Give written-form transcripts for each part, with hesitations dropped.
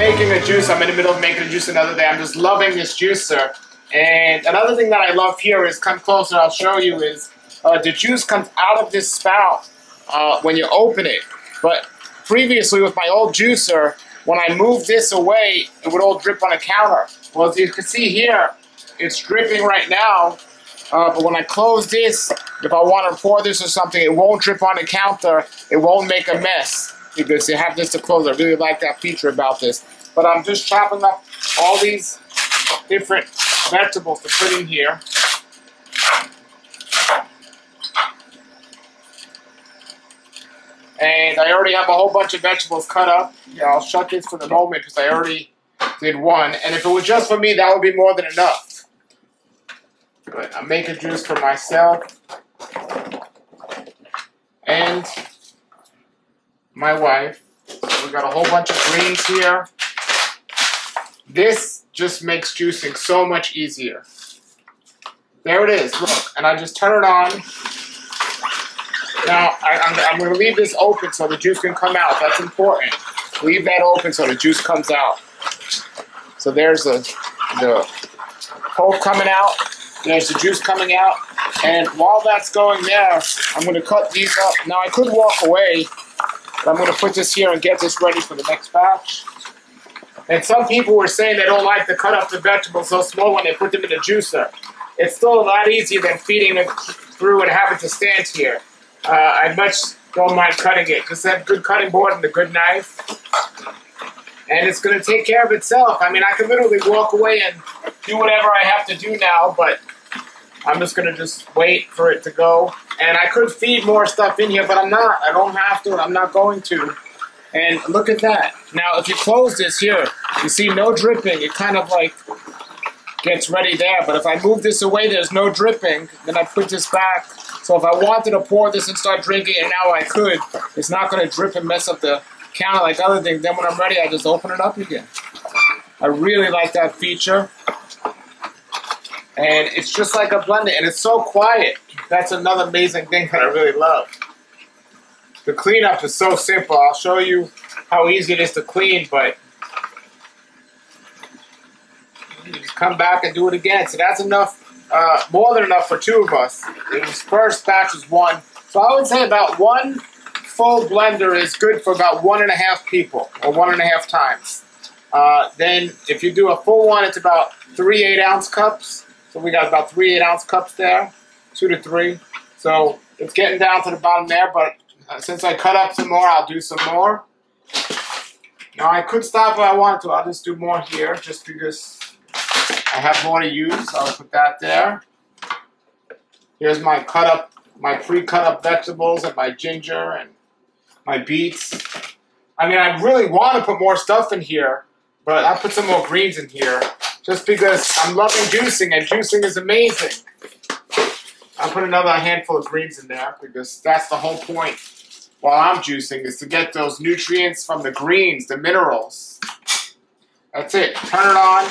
making a juice. I'm in the middle of making a juice another day. I'm just loving this juicer. And another thing that I love here is, come closer, I'll show you, is the juice comes out of this spout when you open it. But previously with my old juicer, when I moved this away, it would all drip on the counter. Well, as you can see here, it's dripping right now. But when I close this, if I want to pour this or something, it won't drip on the counter. It won't make a mess because you have this to close. I really like that feature about this. But I'm just chopping up all these different vegetables to put in here. And I already have a whole bunch of vegetables cut up. Yeah, I'll shut this for the moment because I already did one. And if it was just for me, that would be more than enough. But I'm making juice for myself and my wife. So we got a whole bunch of greens here. This just makes juicing so much easier. There it is, look. And I just turn it on. Now, I'm going to leave this open so the juice can come out. That's important. Leave that open so the juice comes out. So there's the pulp coming out. There's the juice coming out. And while that's going there, I'm going to cut these up. Now, I could walk away, but I'm going to put this here and get this ready for the next batch. And some people were saying they don't like to cut up the vegetables so small when they put them in the juicer. It's still a lot easier than feeding them through and having to stand here. I much don't mind cutting it. Just have a good cutting board and a good knife. And it's going to take care of itself. I mean, I can literally walk away and do whatever I have to do now, but I'm just going to just wait for it to go. And I could feed more stuff in here, but I'm not. I don't have to. I'm not going to. And look at that. Now, if you close this here, you see no dripping. It kind of like gets ready there. But if I move this away, there's no dripping. Then I put this back. So if I wanted to pour this and start drinking, and now I could, it's not going to drip and mess up the counter like other things. Then when I'm ready, I just open it up again. I really like that feature. And it's just like a blender, and it's so quiet. That's another amazing thing that I really love. The cleanup is so simple. I'll show you how easy it is to clean, but you just come back and do it again. So that's enough, more than enough for two of us. This first batch was one. So I would say about one full blender is good for about 1.5 people, or 1.5 times. Then if you do a full one, it's about 3 8-ounce cups. So we got about 3 8-ounce cups there, 2 to 3. So it's getting down to the bottom there, but since I cut up some more, I'll do some more. Now I could stop if I want to. I'll just do more here, just because I have more to use. I'll put that there. Here's my pre-cut up vegetables and my ginger and my beets. I mean, I really want to put more stuff in here, but I'll put some more greens in here, just because I'm loving juicing, and juicing is amazing. I'll put another handful of greens in there, because that's the whole point while I'm juicing, is to get those nutrients from the greens, the minerals. That's it. Turn it on.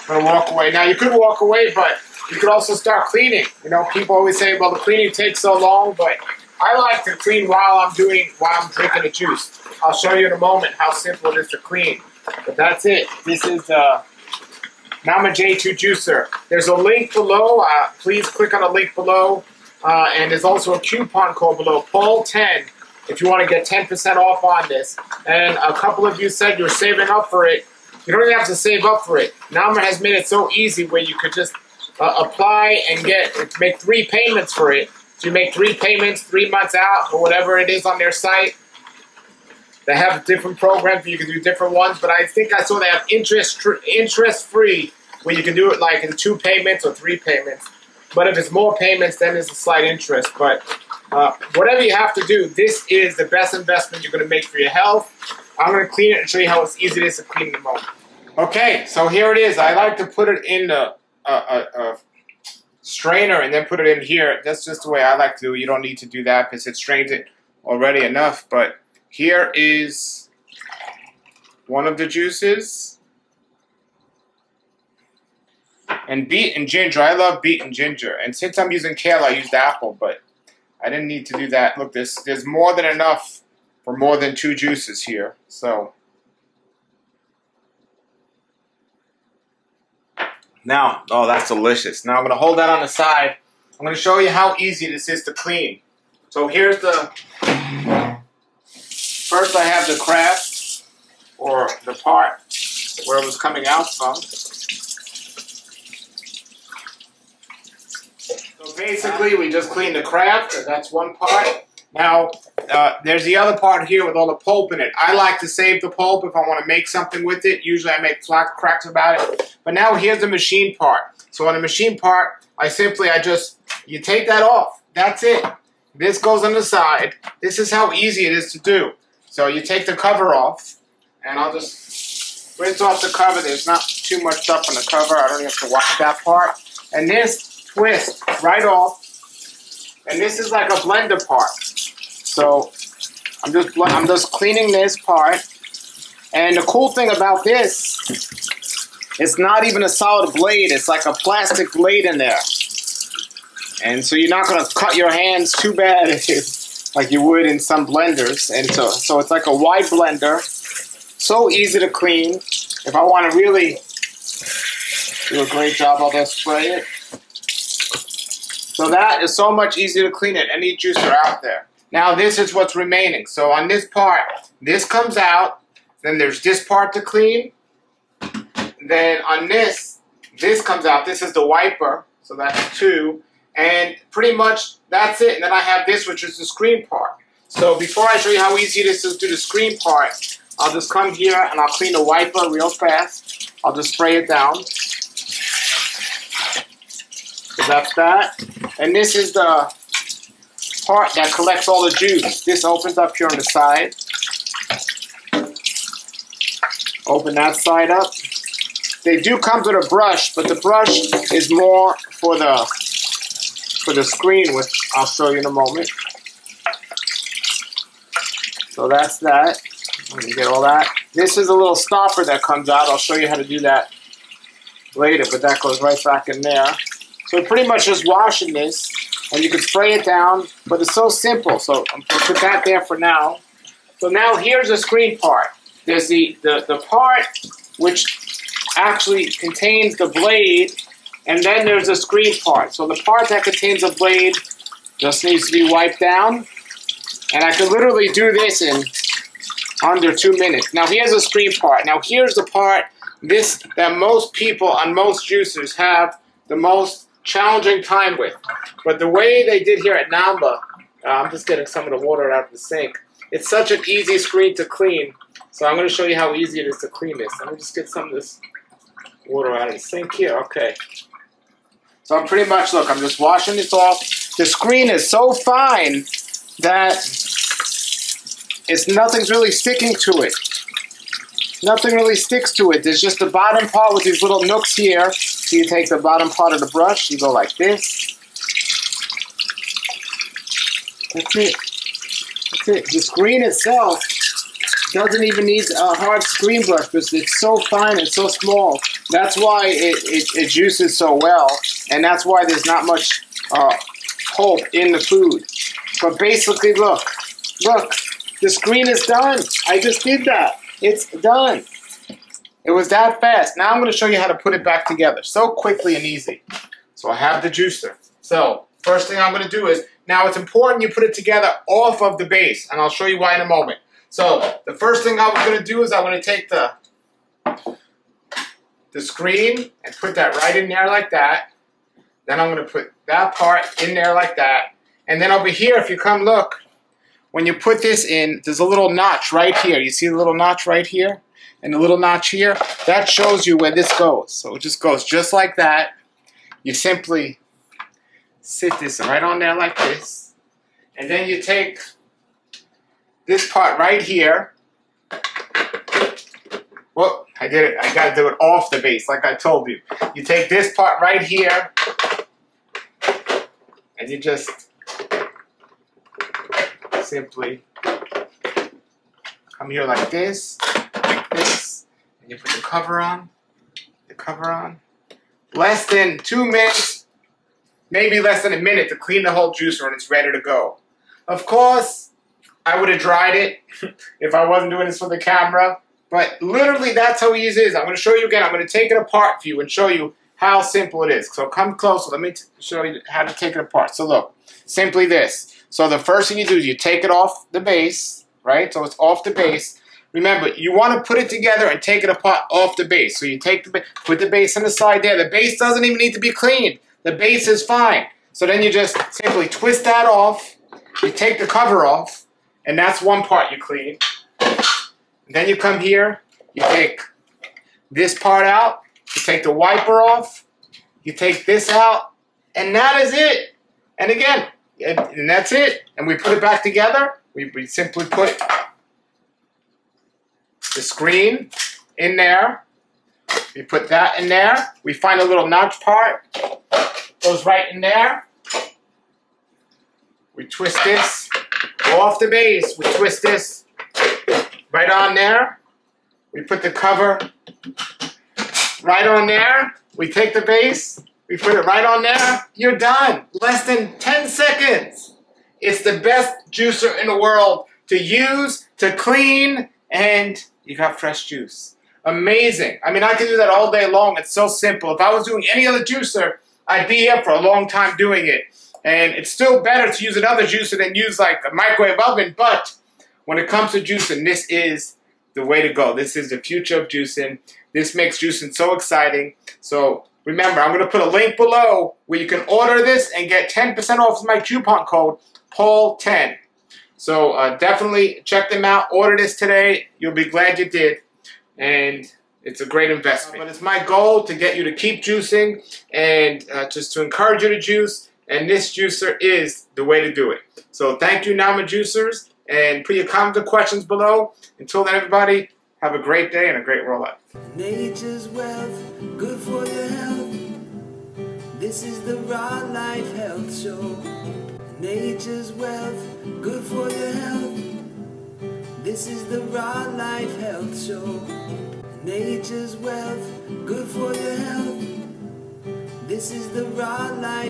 I'm going to walk away. Now, you could walk away, but you could also start cleaning. You know, people always say, well, the cleaning takes so long, but I like to clean while I'm drinking the juice. I'll show you in a moment how simple it is to clean. But that's it. This is Mama J2 Juicer. There's a link below. Please click on the link below. And there's also a coupon code below, Paul10, if you want to get 10% off on this. And a couple of you said you're saving up for it. You don't even have to save up for it. Nama has made it so easy where you could just apply and make 3 payments for it. So you make 3 payments, 3 months out, or whatever it is on their site. They have different programs, you can do different ones, but I think I saw they have interest-free, where you can do it like in 2 payments or 3 payments. But if it's more payments, then there's a slight interest. But whatever you have to do, this is the best investment you're going to make for your health. I'm going to clean it and show you how easy it is to clean in a moment. Okay, so here it is. I like to put it in a strainer and then put it in here. That's just the way I like to do it. You don't need to do that because it strains it already enough. But here is one of the juices. And beet and ginger. I love beet and ginger. And since I'm using kale, I used apple, but I didn't need to do that. Look, there's more than enough for more than 2 juices here. So Now, oh, that's delicious. Now I'm going to hold that on the side. I'm going to show you how easy this is to clean. So here's the, first I have the craft, or the part where it was coming out from. So basically we just clean the craft, that's one part. Now, there's the other part here with all the pulp in it. I like to save the pulp if I want to make something with it. Usually I make flat cracks about it. But now here's the machine part. So on the machine part, you take that off. That's it. This goes on the side. This is how easy it is to do. So you take the cover off, and I'll just rinse off the cover. There's not too much stuff on the cover. I don't have to wash that part. And this twist right off. And this is like a blender part. So I'm just cleaning this part. And the cool thing about this, it's not even a solid blade. It's like a plastic blade in there. And so you're not going to cut your hands too bad like you would in some blenders. And so it's like a wide blender. So easy to clean. If I want to really do a great job, I'll just spray it. So that is so much easier to clean it. Any juicer out there. Now this is what's remaining. So on this part, this comes out. Then there's this part to clean. Then on this comes out. This is the wiper. So that's 2. And pretty much that's it. And then I have this, which is the screen part. So before I show you how easy it is to do the screen part, I'll just come here and I'll clean the wiper real fast. I'll just spray it down. So that's that. And this is the part that collects all the juice. This opens up here on the side. Open that side up. They do come with a brush, but the brush is more for the screen, which I'll show you in a moment. So that's that. Let me get all that. This is a little stopper that comes out. I'll show you how to do that later, but that goes right back in there. So pretty much just washing this, and you can spray it down, but it's so simple. So I'm going to put that there for now. So now here's the screen part. There's the part which actually contains the blade, and then there's the screen part. So the part that contains the blade just needs to be wiped down, and I can literally do this in under 2 minutes. Now here's the screen part. Now here's the part that most people on most juicers have the most challenging time with. But the way they did here at Namba, I'm just getting some of the water out of the sink. It's such an easy screen to clean. So I'm going to show you how easy it is to clean this. Let me just get some of this water out of the sink here. Okay. So I'm pretty much, look, I'm just washing this off. The screen is so fine that nothing's really sticking to it. Nothing really sticks to it. There's just the bottom part with these little nooks here. So you take the bottom part of the brush, you go like this. That's it. That's it. The screen itself doesn't even need a hard screen brush because it's so fine and so small. That's why it juices so well, and that's why there's not much pulp in the food. But basically, look, the screen is done. I just did that. It's done. It was that fast. Now I'm going to show you how to put it back together so quickly and easy. So I have the juicer. So first thing I'm going to do is, now it's important you put it together off of the base, and I'll show you why in a moment. So the first thing I'm going to do is I'm going to take the screen and put that right in there like that. Then I'm going to put that part in there like that. And then over here, if you come look, when you put this in, there's a little notch right here. You see the little notch right here? And the little notch here? That shows you where this goes. So it just goes just like that. You simply sit this right on there like this. And then you take this part right here. Whoop, I did it. I got to do it off the base like I told you. You take this part right here. And you just simply come here like this, and you put the cover on, Less than 2 minutes, maybe less than a minute to clean the whole juicer and it's ready to go. Of course, I would have dried it if I wasn't doing this for the camera, but literally that's how easy it is. I'm going to show you again. I'm going to take it apart for you and show you how simple it is. So come closer. Let me show you how to take it apart. So look, simply this. So the first thing you do is you take it off the base, right? So it's off the base. Remember, you want to put it together and take it apart off the base. So you take the put the base on the side there. The base doesn't even need to be cleaned. The base is fine. So then you just simply twist that off. You take the cover off, and that's one part you clean. And then you come here, you take this part out, you take the wiper off, you take this out, and that is it. And again, and that's it. And we put it back together. We simply put the screen in there. We put that in there. We find a little notch part. Goes right in there. We twist this off the base. We twist this right on there. We put the cover right on there. We take the base. We put it right on there. You're done. Less than 10 seconds. It's the best juicer in the world to use, to clean, and you got fresh juice. Amazing. I mean, I could do that all day long. It's so simple. If I was doing any other juicer, I'd be here for a long time doing it. And it's still better to use another juicer than use like a microwave oven. But when it comes to juicing, this is the way to go. This is the future of juicing. This makes juicing so exciting. So remember, I'm going to put a link below where you can order this and get 10% off my coupon code, Paul10. So definitely check them out. Order this today. You'll be glad you did. And it's a great investment. But it's my goal to get you to keep juicing and just to encourage you to juice. And this juicer is the way to do it. So thank you, Nama Juicers. And put your comments or questions below. Until then, everybody, have a great day and a great world life. Nature's wealth, good for your health. This is the Raw Life Health Show. Nature's wealth, good for your health. This is the Raw Life Health Show. Nature's wealth, good for your health. This is the Raw Life.